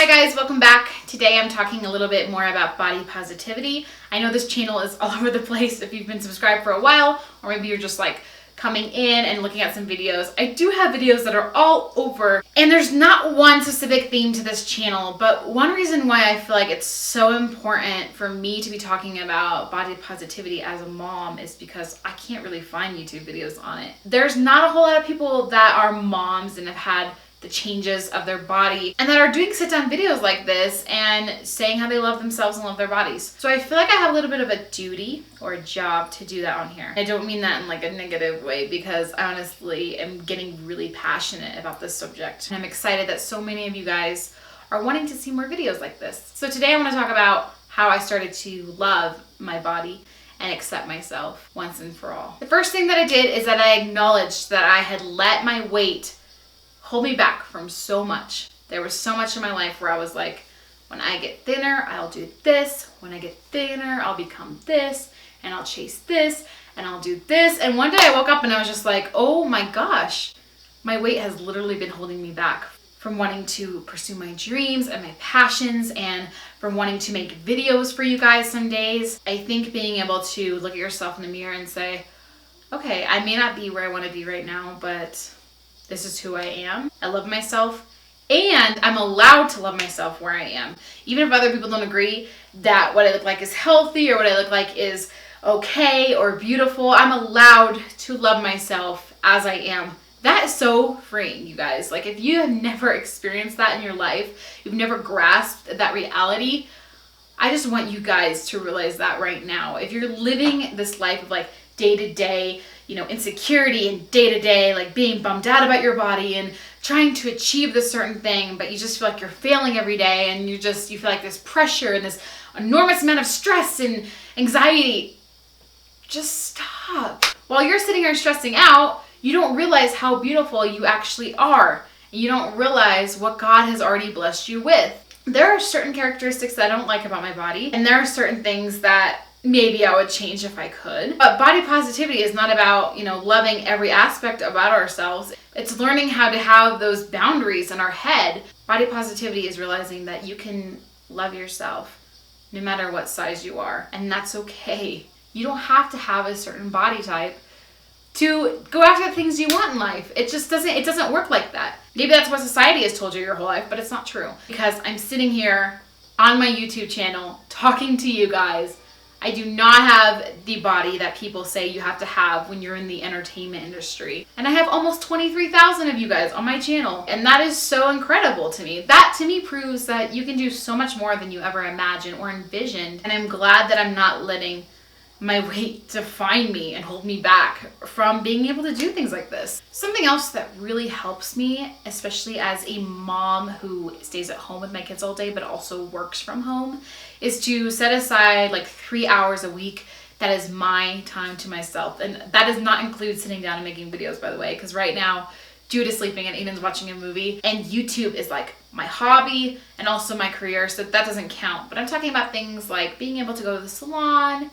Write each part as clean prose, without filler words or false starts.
Hi guys, welcome back. Today I'm talking a little bit more about body positivity. I know this channel is all over the place if you've been subscribed for a while, or maybe you're just like coming in and looking at some videos. I do have videos that are all over, and there's not one specific theme to this channel, but one reason why I feel like it's so important for me to be talking about body positivity as a mom is because I can't really find YouTube videos on it. There's not a whole lot of people that are moms and have had the changes of their body and that are doing sit-down videos like this and saying how they love themselves and love their bodies. So I feel like I have a little bit of a duty or a job to do that on here. I don't mean that in like a negative way, because I honestly am getting really passionate about this subject. And I'm excited that so many of you guys are wanting to see more videos like this. So today I want to talk about how I started to love my body and accept myself once and for all. The first thing that I did is that I acknowledged that I had let my weight hold me back from so much. There was so much in my life where I was like, when I get thinner, I'll do this. When I get thinner, I'll become this, and I'll chase this, and I'll do this. And one day I woke up and I was just like, oh my gosh, my weight has literally been holding me back from wanting to pursue my dreams and my passions, and from wanting to make videos for you guys some days. I think being able to look at yourself in the mirror and say, okay, I may not be where I want to be right now, but this is who I am. I love myself, and I'm allowed to love myself where I am. Even if other people don't agree that what I look like is healthy or what I look like is okay or beautiful, I'm allowed to love myself as I am. That is so freeing, you guys. Like, if you have never experienced that in your life, you've never grasped that reality, I just want you guys to realize that right now. If you're living this life of like day to day, insecurity and day to day, like being bummed out about your body and trying to achieve this certain thing, but you just feel like you're failing every day, and you feel like this pressure and this enormous amount of stress and anxiety, just stop. While you're sitting here stressing out, you don't realize how beautiful you actually are. You don't realize what God has already blessed you with. There are certain characteristics that I don't like about my body, and there are certain things that maybe I would change if I could. But body positivity is not about, loving every aspect about ourselves. It's learning how to have those boundaries in our head. Body positivity is realizing that you can love yourself no matter what size you are, and that's okay. You don't have to have a certain body type to go after the things you want in life. It doesn't work like that. Maybe that's what society has told you your whole life, but it's not true. Because I'm sitting here on my YouTube channel talking to you guys. I do not have the body that people say you have to have when you're in the entertainment industry. And I have almost 23,000 of you guys on my channel. And that is so incredible to me. That to me proves that you can do so much more than you ever imagined or envisioned. And I'm glad that I'm not letting my weight define me and hold me back from being able to do things like this. Something else that really helps me, especially as a mom who stays at home with my kids all day but also works from home, is to set aside like 3 hours a week that is my time to myself. And that does not include sitting down and making videos, by the way, because right now Jude is sleeping and Aiden's watching a movie, and YouTube is like my hobby and also my career, so that doesn't count. But I'm talking about things like being able to go to the salon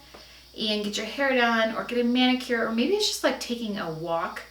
and get your hair done, or get a manicure, or maybe it's just like taking a walk,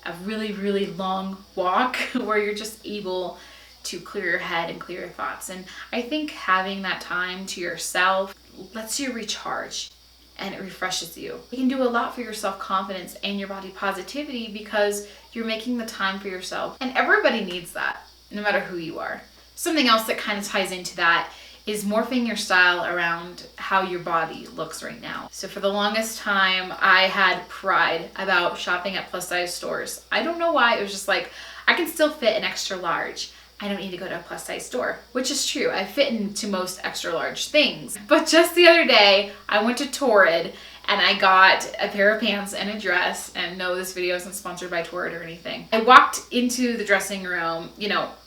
a really, really long walk where you're just able to clear your head and clear your thoughts. And I think having that time to yourself lets you recharge and it refreshes you. You can do a lot for your self-confidence and your body positivity because you're making the time for yourself. And everybody needs that, no matter who you are. Something else that kind of ties into that is morphing your style around how your body looks right now. So for the longest time, I had pride about shopping at plus size stores. I don't know why. It was just like, I can still fit an extra large. I don't need to go to a plus size store, which is true. I fit into most extra large things. But just the other day, I went to Torrid and I got a pair of pants and a dress. And no, this video isn't sponsored by Torrid or anything. I walked into the dressing room,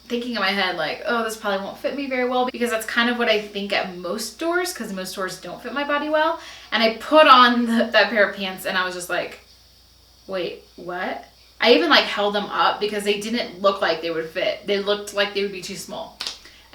thinking in my head like, oh, this probably won't fit me very well, because that's kind of what I think at most stores, because most stores don't fit my body well. And I put on that pair of pants and I was just like, wait, what? I even like held them up because they didn't look like they would fit. They looked like they would be too small.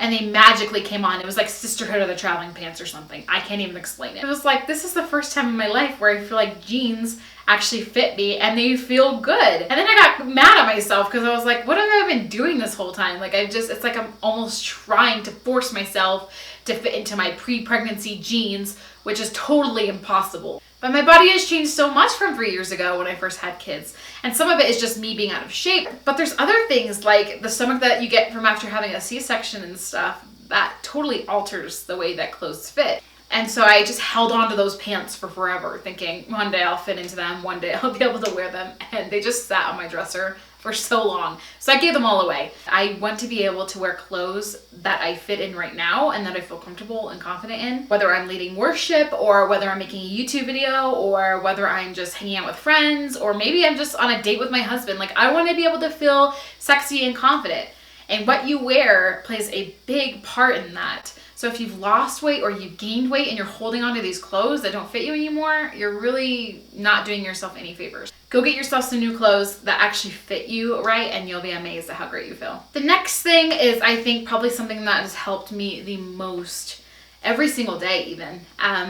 and they magically came on. It was like Sisterhood of the Traveling Pants or something. I can't even explain it. It was like, this is the first time in my life where I feel like jeans actually fit me and they feel good. And then I got mad at myself because I was like, what have I been doing this whole time? Like it's like I'm almost trying to force myself to fit into my pre-pregnancy jeans, which is totally impossible. But my body has changed so much from 3 years ago when I first had kids. And some of it is just me being out of shape. But there's other things like the stomach that you get from after having a C-section and stuff that totally alters the way that clothes fit. And so I just held on to those pants for forever, thinking one day I'll fit into them, one day I'll be able to wear them. And they just sat on my dresser for so long. So I gave them all away. I want to be able to wear clothes that I fit in right now and that I feel comfortable and confident in, whether I'm leading worship or whether I'm making a YouTube video or whether I'm just hanging out with friends or maybe I'm just on a date with my husband. Like, I want to be able to feel sexy and confident. And what you wear plays a big part in that. So if you've lost weight or you've gained weight and you're holding on to these clothes that don't fit you anymore, you're really not doing yourself any favors. Go get yourself some new clothes that actually fit you right, and you'll be amazed at how great you feel. The next thing is, I think, probably something that has helped me the most every single day even.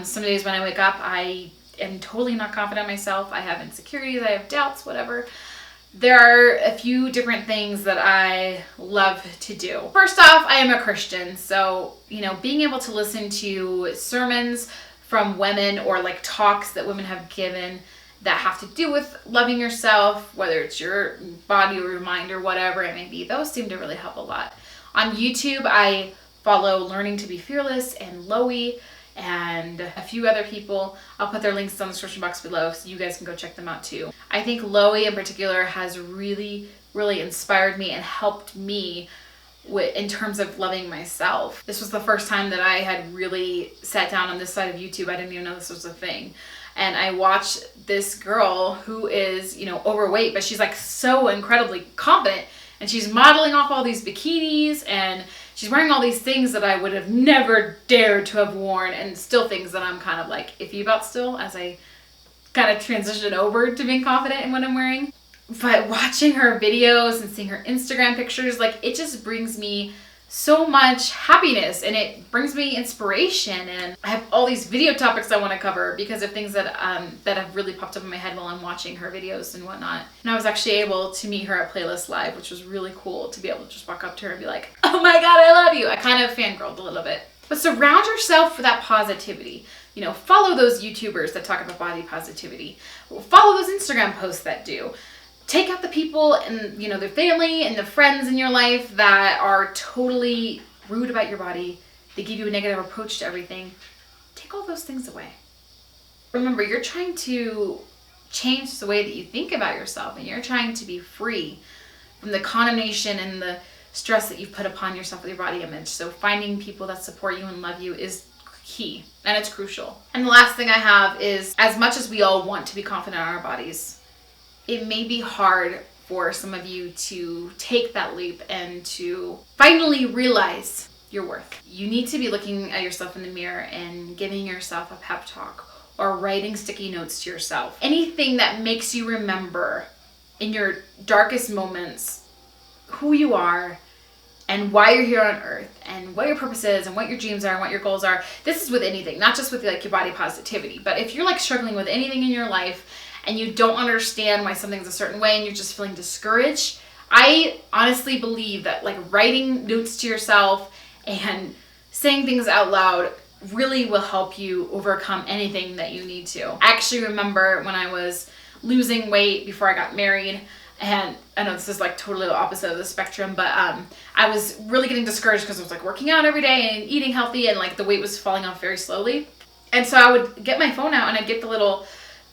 Some days when I wake up, I am totally not confident in myself. I have insecurities, I have doubts, whatever. There are a few different things that I love to do. First off, I am a Christian, so, being able to listen to sermons from women or like talks that women have given that have to do with loving yourself, whether it's your body or your mind or whatever it may be, those seem to really help a lot. On YouTube, I follow Learning to Be Fearless and Loey and a few other people. I'll put their links on the description box below so you guys can go check them out too. I think Loey in particular has really, really inspired me and helped me in terms of loving myself. This was the first time that I had really sat down on this side of YouTube. I didn't even know this was a thing. And I watched this girl who is, overweight, but she's like so incredibly confident. And she's modeling off all these bikinis and she's wearing all these things that I would have never dared to have worn, and still things that I'm kind of like iffy about still as I kind of transition over to being confident in what I'm wearing. But watching her videos and seeing her Instagram pictures, like, it just brings me so much happiness and it brings me inspiration, and I have all these video topics I want to cover because of things that have really popped up in my head while I'm watching her videos and whatnot. And I was actually able to meet her at Playlist Live, which was really cool to be able to just walk up to her and be like, oh my god, I love you. I kind of fangirled a little bit. But surround yourself with that positivity. Follow those YouTubers that talk about body positivity. Follow those Instagram posts that do. Take out the people and, the family and the friends in your life that are totally rude about your body. They give you a negative approach to everything. Take all those things away. Remember, you're trying to change the way that you think about yourself, and you're trying to be free from the condemnation and the stress that you've put upon yourself with your body image. So finding people that support you and love you is key, and it's crucial. And the last thing I have is, as much as we all want to be confident in our bodies, it may be hard for some of you to take that leap and to finally realize your worth. You need to be looking at yourself in the mirror and giving yourself a pep talk or writing sticky notes to yourself. Anything that makes you remember in your darkest moments who you are and why you're here on earth and what your purpose is and what your dreams are and what your goals are. This is with anything, not just with like your body positivity, but if you're like struggling with anything in your life and you don't understand why something's a certain way and you're just feeling discouraged, I honestly believe that like writing notes to yourself and saying things out loud really will help you overcome anything that you need to. I actually remember when I was losing weight before I got married, and I know this is like totally the opposite of the spectrum, but I was really getting discouraged because I was like working out every day and eating healthy, and like the weight was falling off very slowly. And so I would get my phone out and I'd get the little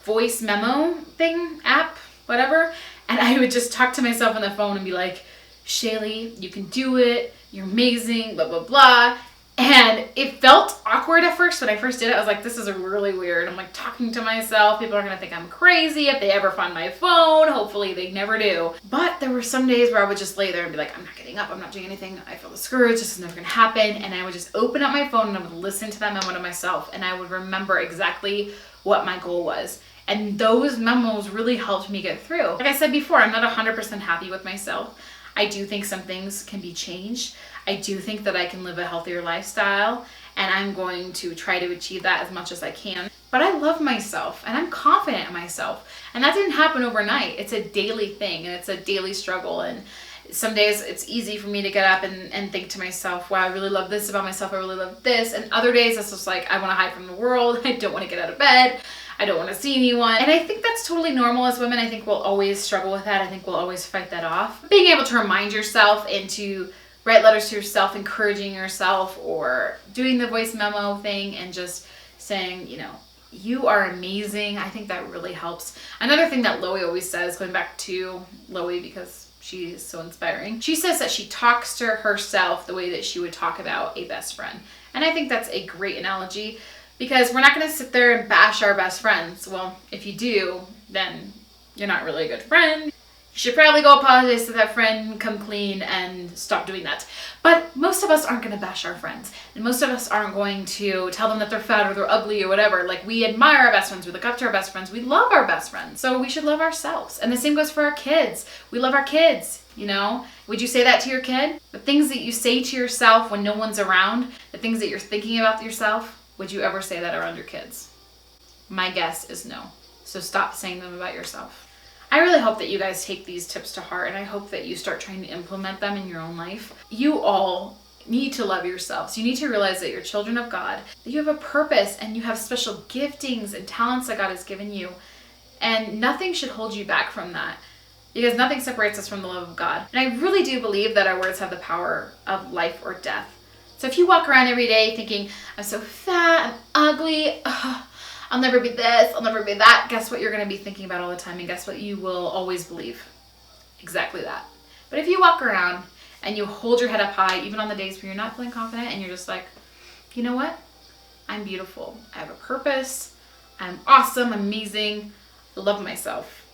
voice memo thing, app, whatever, and I would just talk to myself on the phone and be like, Shaylee, you can do it, you're amazing, blah, blah, blah. And it felt awkward at first. When I first did it, I was like, this is really weird. I'm like talking to myself. People are gonna think I'm crazy if they ever find my phone. Hopefully they never do. But there were some days where I would just lay there and be like, I'm not getting up, I'm not doing anything. I feel discouraged, this is never gonna happen. And I would just open up my phone and I would listen to that memo to myself, and I would remember exactly what my goal was. And those memos really helped me get through. Like I said before, I'm not 100% happy with myself. I do think some things can be changed. I do think that I can live a healthier lifestyle, and I'm going to try to achieve that as much as I can. But I love myself, and I'm confident in myself. And that didn't happen overnight. It's a daily thing, and it's a daily struggle. And some days it's easy for me to get up and think to myself, wow, I really love this about myself. I really love this. And other days it's just like, I want to hide from the world. I don't want to get out of bed. I don't want to see anyone. And I think that's totally normal as women. I think we'll always struggle with that. I think we'll always fight that off. Being able to remind yourself and to write letters to yourself, encouraging yourself, or doing the voice memo thing and just saying, you know, you are amazing. I think that really helps. Another thing that Loie always says, going back to Loie because she is so inspiring, she says that she talks to herself the way that she would talk about a best friend. And I think that's a great analogy, because we're not going to sit there and bash our best friends. Well, if you do, then you're not really a good friend. You should probably go apologize to that friend, come clean, and stop doing that. But most of us aren't going to bash our friends. And most of us aren't going to tell them that they're fat or they're ugly or whatever. Like, we admire our best friends. We look up to our best friends. We love our best friends. So we should love ourselves. And the same goes for our kids. We love our kids, you know? Would you say that to your kid? The things that you say to yourself when no one's around, the things that you're thinking about yourself, would you ever say that around your kids? My guess is no. So stop saying them about yourself. I really hope that you guys take these tips to heart, and I hope that you start trying to implement them in your own life. You all need to love yourselves. You need to realize that you're children of God, that you have a purpose and you have special giftings and talents that God has given you. And nothing should hold you back from that, because nothing separates us from the love of God. And I really do believe that our words have the power of life or death. So if you walk around every day thinking, I'm so fat, I'm ugly, I'll never be this, I'll never be that, guess what you're going to be thinking about all the time, and guess what you will always believe? Exactly that. But if you walk around and you hold your head up high, even on the days where you're not feeling confident, and you're just like, you know what? I'm beautiful. I have a purpose. I'm awesome, amazing. I love myself.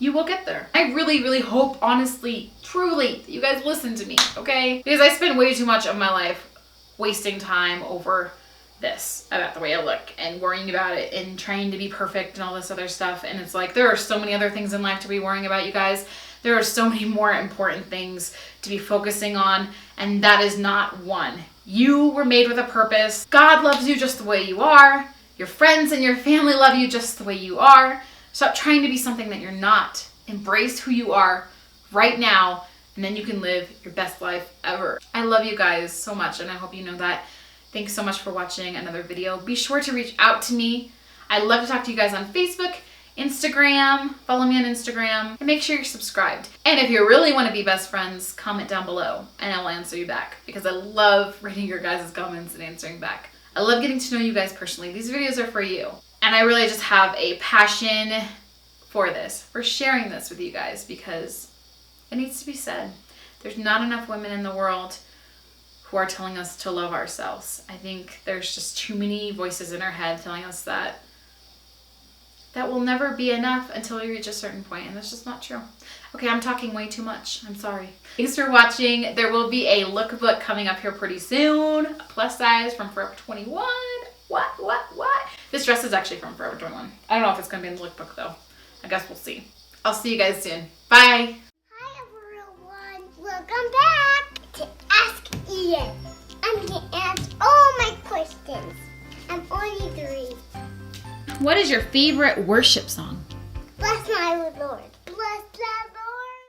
You will get there. I really, really hope, honestly, truly, that you guys listen to me, okay? Because I spend way too much of my life wasting time over this, about the way I look, and worrying about it, and trying to be perfect and all this other stuff. And it's like, there are so many other things in life to be worrying about, you guys. There are so many more important things to be focusing on, and that is not one. You were made with a purpose. God loves you just the way you are. Your friends and your family love you just the way you are. Stop trying to be something that you're not. Embrace who you are right now, and then you can live your best life ever. I love you guys so much, and I hope you know that. Thanks so much for watching another video. Be sure to reach out to me. I'd love to talk to you guys on Facebook, Instagram, follow me on Instagram, and make sure you're subscribed. And if you really want to be best friends, comment down below and I'll answer you back, because I love reading your guys' comments and answering back. I love getting to know you guys personally. These videos are for you. And I really just have a passion for this, for sharing this with you guys, because it needs to be said. There's not enough women in the world who are telling us to love ourselves. I think there's just too many voices in our head telling us that will never be enough until we reach a certain point, and that's just not true. Okay, I'm talking way too much. I'm sorry. Thanks for watching. There will be a lookbook coming up here pretty soon. Plus size from Forever 21. What? This dress is actually from Forever 21. I don't know if it's gonna be in the lookbook though. I guess we'll see. I'll see you guys soon. Bye. Hi everyone. Welcome back to Ask Ian. I'm going to answer all my questions. I'm only 3. What is your favorite worship song?